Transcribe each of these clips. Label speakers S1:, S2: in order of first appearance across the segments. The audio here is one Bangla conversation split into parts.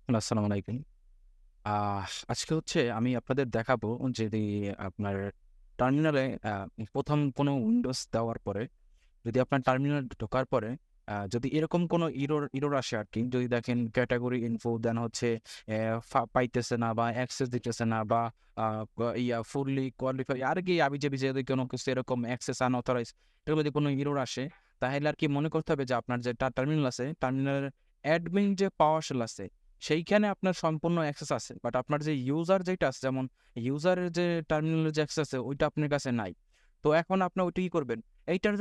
S1: আসসালামু আলাইকুম। আজকে হচ্ছে আমি আপনাদের দেখাবো যদি আপনার টার্মিনালে ১ম কোনো উইন্ডোজ দেওয়ার পরে যদি আপনার টার্মিনাল ঢোকার পরে যদি এরকম কোনো ইরর আসে আরকি। যদি দেখেন ক্যাটেগরি ইনফো দেন হচ্ছে পাইতেছে না বা অ্যাক্সেস দিতেছে না বা আ ফুললি কোয়ালিফাই আর কি আবিজাবি যদি কোনো কিছু এরকম অ্যাক্সেস আনঅথরাইজড এরকম যদি কোনো ইরর আসে, তাহলে আরকি মনে করতে হবে যে আপনার যে টার্মিনাল আছে, টার্মিনালের অ্যাডমিন যে PowerShell আছে, সেইখানে আপনার সম্পূর্ণ অ্যাক্সেস আছে। বাট আপনার যে ইউজার যেটা আছে, যেমন ইউজারের যে টার্মিনালের যে অ্যাক্সেস আছে, ওইটা আপনার কাছে নাই। তো এখন আপনার ওইটা কি করবেন? এইটার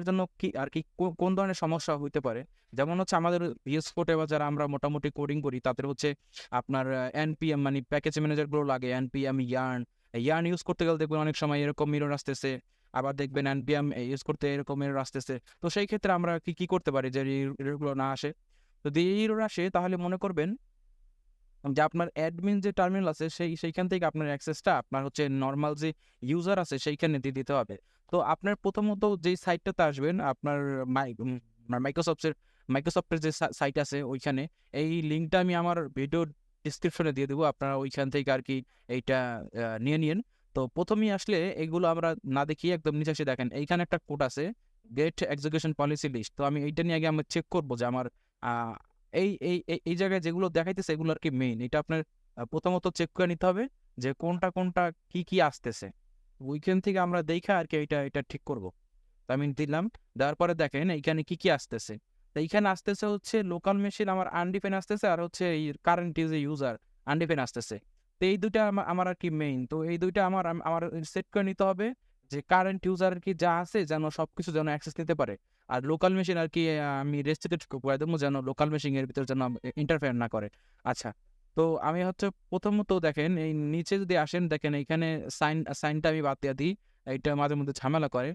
S1: জন্য কি আরকি কোন ধরনের সমস্যা হইতে পারে? যেমন হচ্ছে আমাদের VS Code বা যারা আমরা মোটামুটি কোডিং করি তাদের হচ্ছে আপনার npm মানে প্যাকেজ ম্যানেজার গুলো লাগে npm yarn ইউজ করতে গেলে দেখবেন অনেক সময় এরকম এরর আসতেছে। আবার দেখবেন npm ইউজ করতে এরকম এরর আসতেছে। তো সেই ক্ষেত্রে আমরা কি করতে পারি যে এরর গুলো না আসে? যদি এই এরর আসে তাহলে মনে করবেন যে আপনার অ্যাডমিন যে টার্মিনাল আছে সেইখান থেকে আপনার অ্যাক্সেসটা আপনার হচ্ছে নরমাল যে ইউজার আছে সেইখানে দিয়ে দিতে হবে। তো আপনার প্রথমত যেই সাইটটাতে আসবেন আপনার মাইক্রোসফটের যে সাইট আছে ওইখানে এই লিঙ্কটা আমি আমার ভিডিও ডেসক্রিপশনে দিয়ে দেবো। আপনারা ওইখান থেকে আরকি এইটা নিয়ে নিয়েন। তো প্রথমেই আসলে এগুলো আমরা না দেখিয়ে একদম নিচে এসে দেখেন এইখানে একটা কোড আছে গেট এক্সিকিউশন পলিসি লিস্ট। তো আমি এইটা নিয়ে আগে আমি চেক করব যে আমার আ এই জায়গায় যেগুলো দেখাইতেছে এগুলো আরকি মেইন। এটা আপনার প্রথমত চেক করে নিতে হবে যে কোনটা কি আসতেছে। ওইখান থেকে আমরা দেইখা আরকি এটা ঠিক করব। তো আমি দিলাম। দেওয়ার পরে দেখেন এইখানে কি আসতেছে। তো এইখানে আসতেছে হচ্ছে লোকাল মেশিন আমার আনডিফাইন্ড আসতেছে আর হচ্ছে এই কারেন্ট যে ইউজার আনডিফাইন্ড আসতেছে। তো এই ২ টা আমার আরকি মেইন। তো এই ২ টা আমার সেট করে নিতে হবে যে কারেন্ট ইউজার কি যা আছে যেন সবকিছু যেন অ্যাক্সেস নিতে পারে। আর লোকাল মেশিন আরকি আমি রেস্ট্রিক্টেড করে দেবো যেন লোকাল মেশিন এর ভিতরে যেন ইন্টারফেয়ার না করে। আচ্ছা। তো আমি হচ্ছে প্রথমত দেখেন এই নিচে যদি আসেন দেখেন এইখানে সাইনটা আমি বাদ দিয়া দিই। এইটা মাঝে মধ্যে ঝামেলা করে।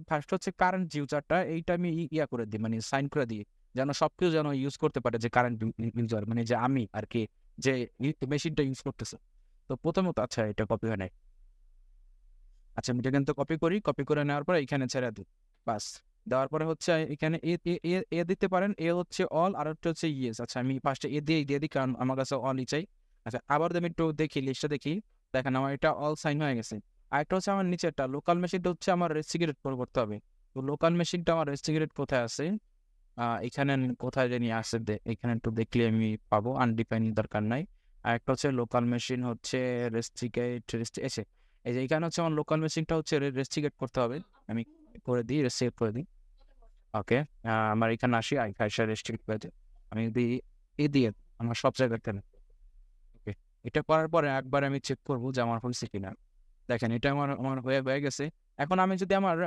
S1: ফার্স্ট হচ্ছে কারেন্ট ইউজারটা এইটা আমি ইয়া করে দিই মানে সাইন করে দিই। যেন সবকিছু যেন ইউজ করতে পারে যে কারেন্ট ইউজার মানে যে আমি আরকি যে মেশিনটা ইউজ করতেছে। তো প্রথমত আচ্ছা এটা কপি হয় নাই। আচ্ছা আমি এটা কিন্তু কপি করি। কপি করে নেওয়ার পরে এইখানে ছেড়ে দিই। বাস। দেওয়ার পরে হচ্ছে এখানে এ দিতে পারেন। এ হচ্ছে অল আরেকটা হচ্ছে ইয়েস। আচ্ছা আমি ফার্স্টে দিয়ে দিই কারণ আমার কাছে অলই চাই। আচ্ছা আবার আমি একটু দেখি লিস্টটা দেখি। দেখেন আমার এটা অল সাইন হয়ে গেছে। আরেকটা হচ্ছে আমার নিচেরটা লোকাল মেশিনটা হচ্ছে আমার রেস্ট্রিক্টেড করতে হবে। তো লোকাল মেশিনটা আমার রেস্ট্রিক্টেড কোথায় আছে? এখানে কোথায় জানি আছে এখানে একটু দেখলে আমি পাবো। আনডিফাইন্ড দরকার নাই। আরেকটা হচ্ছে লোকাল মেশিন হচ্ছে এসে এই যে এখানে হচ্ছে আমার লোকাল মেশিনটা হচ্ছে রেস্ট্রিকেট করতে হবে। আমি করে দিই, রেস্ট্রিকেট করে দিই। ওকে। আমার এখানে আসি, আইসা রেস্ট্রিকেট করে দিই। আমি যদি দিয়ে আমার সব জায়গাতে না। ওকে। এটা করার পরে একবার আমি চেক করব যে আমার হইছে কিনা। দেখেন এটা আমার হয়ে গেছে। এখন আমি যদি আমার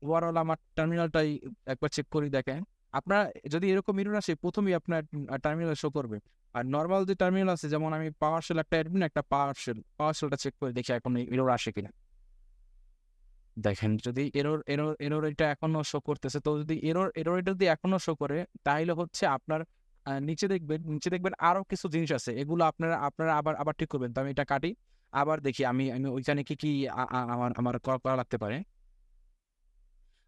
S1: ওভারঅল আমার টার্মিনালটাই একবার চেক করি দেখেন। আপনার যদি এরকম এরর আসে ১ম এই আপনার টার্মিনাল শো করবে। আর নরমাল যে টার্মিনাল আছে যেমন আমি PowerShell একটা অ্যাডমিন একটা PowerShellটা চেক করে দেখি এখন এই এরর আসে কিনা। দেখেন যদি এরর এটা এখনো শো করতেছে তো যদি এরর এটা যদি এখনো শো করে তাইলে হচ্ছে আপনার নিচে দেখবেন আরো কিছু জিনিস আছে। এগুলো আপনারা আবার ঠিক করবেন। তো আমি এটা কাটি। আবার দেখি আমি ওইখানে কি আমার করা লাগতে পারে।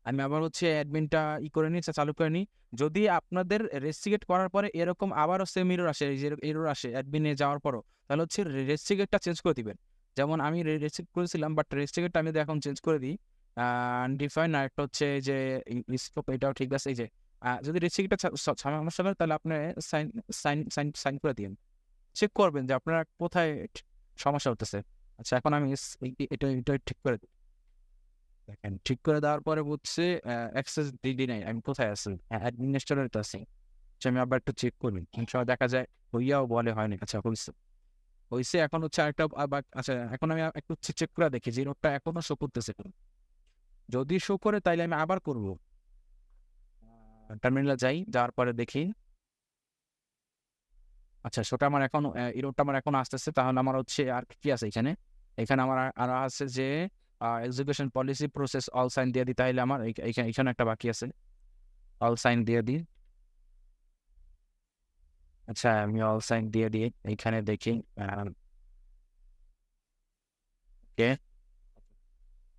S1: আমি আবার হচ্ছে অ্যাডমিনটা করে নিই, চালু করে নিই। যদি আপনাদের রেস্ট্রিকেট করার পরে এরকম আবারও সেম এরর আসে, এই যে এরর আসে অ্যাডমিনে যাওয়ার পরও, তাহলে হচ্ছে রেস্ট্রিকেটটা চেঞ্জ করে দিবেন। যেমন আমি রেস্ট্রিক্ট করেছিলাম বাট রেস্ট্রিকেটটা আমি যদি এখন চেঞ্জ করে দিই, আনডিফাইন্ড আরেকটা হচ্ছে এই যে স্কোপ এটাও ঠিক আছে। এই যে যদি রেস্ট্রিক্টটা সমস্যা হয় তাহলে আপনি সাইন সাইন করে দিয়েন। চেক করবেন যে আপনার কোথায় সমস্যা হতেছে। আচ্ছা এখন আমি এটা ঠিক করে দিই। দেখেন ঠিক করে দেওয়ার পরে হচ্ছে অ্যাক্সেস ডিনাই আমি কোথায় আছি? অ্যাডমিনিস্ট্রেটর তো আছি। আচ্ছা আমি আবার একটু চেক করি। অনেক সময় দেখা যায় হইয়াও বলে হয়নি। আচ্ছা হইছে এখন হচ্ছে আরেকটা আবার আচ্ছা এখন আমি একটু চেক করে দেখি যে নোটটা এখনো শো করতেছে কিনা। যদি শো করে তাইলে আমি আবার করব। টার্মিনালে যাই, যাওয়ার পরে দেখি। আচ্ছা সেটা আমার এখন এররটা আমার এখন আসতেছে। তাহলে আমার হচ্ছে আর কি আছে এখানে? এখানে আমার আর আছে যে execution policy process all sign দিয়ে দিই তাইলে আমার এখানে একটা বাকি আছে। অল সাইন দিয়ে দিই। আচ্ছা আমি অল সাইন দিয়ে দিই। এইখানে দেখি ওকে,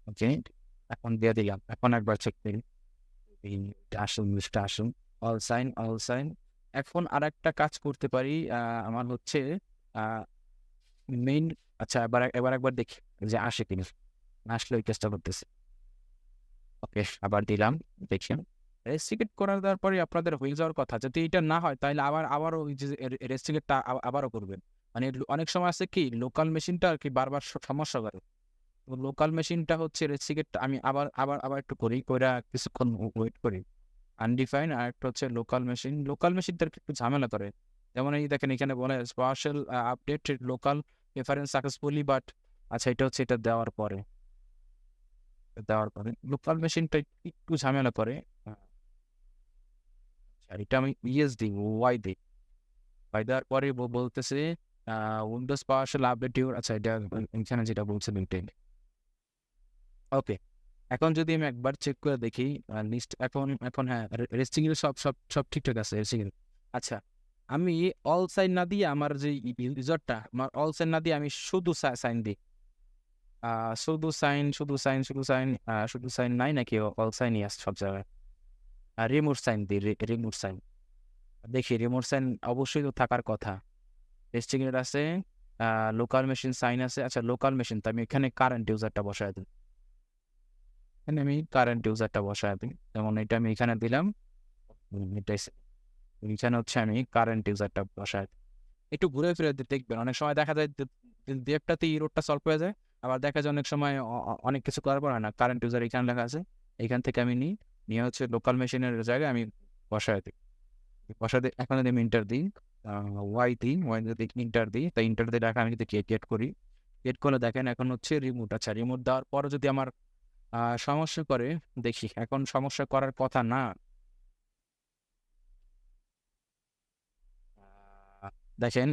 S1: ওকে। এখন দিয়ে দিলাম। এখন একবার চেক করি। এই আসুন লিস্টটা আসুন। অল সাইন এখন আরেকটা কাজ করতে পারি, আমার হচ্ছে মেইন, আচ্ছা এবার একবার দেখি যে আসে কিনা। আসলে ওই কাজটা করতেছি। ওকে, আবার দিলাম, দেখি রেস্ট্রিকেট করার দেওয়ার পরে আপনাদের হয়ে যাওয়ার কথা। যদি এটা না হয় তাহলে আবারও ওই যে রেস্ট্রিকেটটা আবারও করবেন। মানে অনেক সময় আছে কি লোকাল মেশিনটা আর কি বারবার সমস্যা করে। তো লোকাল মেশিনটা হচ্ছে রেস্ট্রিকেটটা আমি আবার একটু করি, কইরা কিছুক্ষণ ওয়েট করি। আনডিফাইন আর একটা হচ্ছে লোকাল মেশিনটা একটু ঝামেলা করে। যেমন এই দেখেন এখানে বলে PowerShell update local reference successfully, but আচ্ছা এটা হচ্ছে এটা দেওয়ার পরে লোকাল মেশিনটা একটু ঝামেলা করে। আর এটা আমি ইয়েস দিই, ওয়াই দেওয়ার পরে বলতেছে উইন্ডোজ পাওয়ারশেল আপডেট ইউর, আচ্ছা এটা এখানে যেটা বলছে মেনটেন। ওকে, এখন যদি আমি একবার চেক করে দেখি লিস্ট, এখন হ্যাঁ রেস্টিং এর সব ঠিকঠাক আছে রেস্টিং এর। আচ্ছা, আমি অল সাইন না দিয়ে আমার যে ইউজারটা, আমার অল সাইন না দিয়ে আমি শুধু সাইন দিই। শুধু সাইন নাই নাকি অল সাইনই আছে সব জায়গায়? রিমোট সাইন দিই, রিমোট সাইন। দেখি রিমোট সাইন অবশ্যই তো থাকার কথা। রেস্টিং এর আছে, লোকাল মেশিন সাইন আছে। আচ্ছা লোকাল মেশিন তো আমি এখানে কারেন্ট ইউজারটা বসায় দিই। এখানে আমি কারেন্ট ইউজারটা বসায় দিই, যেমন এটা আমি এখানে দিলাম। এটাই এখানে হচ্ছে আমি কারেন্ট ইউজারটা বসায় দিই। একটু ঘুরে ফিরে দেখবেন, অনেক সময় দেখা যায় দু একটাতে ইরোডটা সলভ হয়ে যায়। আবার দেখা যায় অনেক সময় অনেক কিছু করার পর হয় না। কারেন্ট ইউজার এখানে লেখা আছে, এখান থেকে আমি নিয়ে হচ্ছে লোকাল মেশিনের জায়গায় আমি বসায় দিই। এখন যদি আমি ইন্টার দিই, ওয়াই যদি ইন্টার দিই, তাই ইন্টার দিয়ে দেখা আমি যদি ক্রিয়েট করি, ক্রিয়েট করলে দেখেন এখন হচ্ছে রিমোট। আচ্ছা রিমোট দেওয়ার পরে যদি আমার সমস্যা করে, দেখি এখন সমস্যা করার কথা না। দেখেন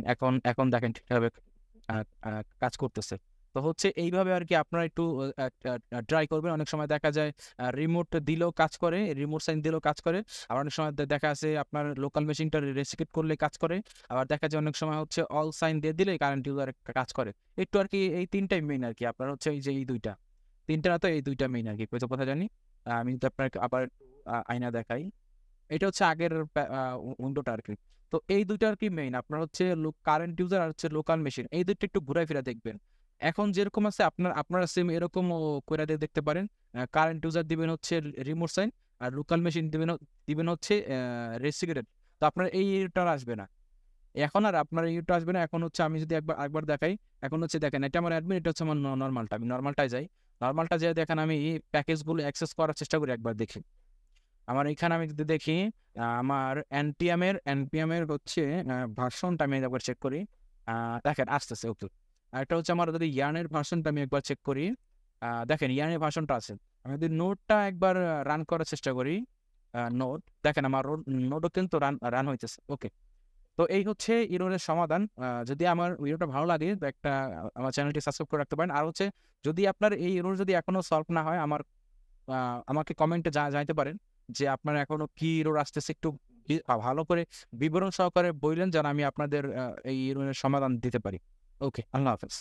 S1: এখন দেখেন ঠিকভাবে কাজ করতেছে। তো হচ্ছে এইভাবে আর কি আপনারা একটু ট্রাই করবেন। অনেক সময় দেখা যায় রিমোট দিলেও কাজ করে, রিমোট সাইন দিলেও কাজ করে। আবার অনেক সময় দেখা আছে আপনার লোকাল মেশিনটা রেস্ট্রিক্ট করলে কাজ করে। আবার দেখা যায় অনেক সময় হচ্ছে অল সাইন দিয়ে দিলে কারেন্ট ইউজার কাজ করে। একটু আর কি এই তিনটাই মেইন আর কি আপনার হচ্ছে এই যে এই দুইটা, তিনটা না তো এই দুইটা মেইন আর কি। কথা জানি আমি তো আপনাকে আবার আয়না দেখাই। এটা হচ্ছে আগের উইন্ডোটা আর কি। তো এই দুইটা আর কি মেইন আপনার হচ্ছে কারেন্ট ইউজার আর হচ্ছে লোকাল মেশিন, এই দুইটা একটু ঘুরাই ফিরা দেখবেন। এখন যেরকম আছে আপনারা সেম এরকম করে দিয়ে দেখতে পারেন। কারেন্ট ইউজার দিবেন হচ্ছে রিমোট সাইন, আর লোকাল মেশিন দিবেন হচ্ছে রেস্ট্রিক্টেড। তো আপনার এই ইউটা আসবে না। এখন আর আপনার ইউটা আসবে না। এখন হচ্ছে আমি যদি একবার দেখাই, এখন হচ্ছে দেখেন এটা আমার অ্যাডমিন, এটা হচ্ছে আমার নর্মালটা। আমি নর্মালটায় যাই, নর্মালটা যেয়ে দেখেন আমি প্যাকেজগুলো অ্যাক্সেস করার চেষ্টা করি, একবার দেখি। আমার এখানে আমি যদি দেখি আমার এনপিএম এর হচ্ছে ভার্সনটা আমি একবার চেক করি। দেখেন আসতেছে, ওকে। আর একটা হচ্ছে আমার যদি ইয়ার্নের ভার্সনটা আমি একবার চেক করি, দেখেন ইয়ার্নের ভার্সনটা আছে। আমি যদি নোটটা একবার রান করার চেষ্টা করি, নোট দেখেন আমার নোটও কিন্তু রান হইতেছে, ওকে। তো এই হচ্ছে ইরোরের সমাধান। যদি আমার ভিডিওটা ভালো লাগে তো একটা আমার চ্যানেলটি সাবস্ক্রাইব করে রাখতে পারেন। আর হচ্ছে যদি আপনার এই ইরোর যদি এখনো সলভ না হয়, আমাকে কমেন্টে জানাইতে পারেন যে আপনার এখনো কি ইরোর আসতেছে, একটু ভালো করে বিবরণ সহকারে বললেন যেন আমি আপনাদের এই ইরোরের সমাধান দিতে পারি। ওকে, আল্লাহ হাফেজ।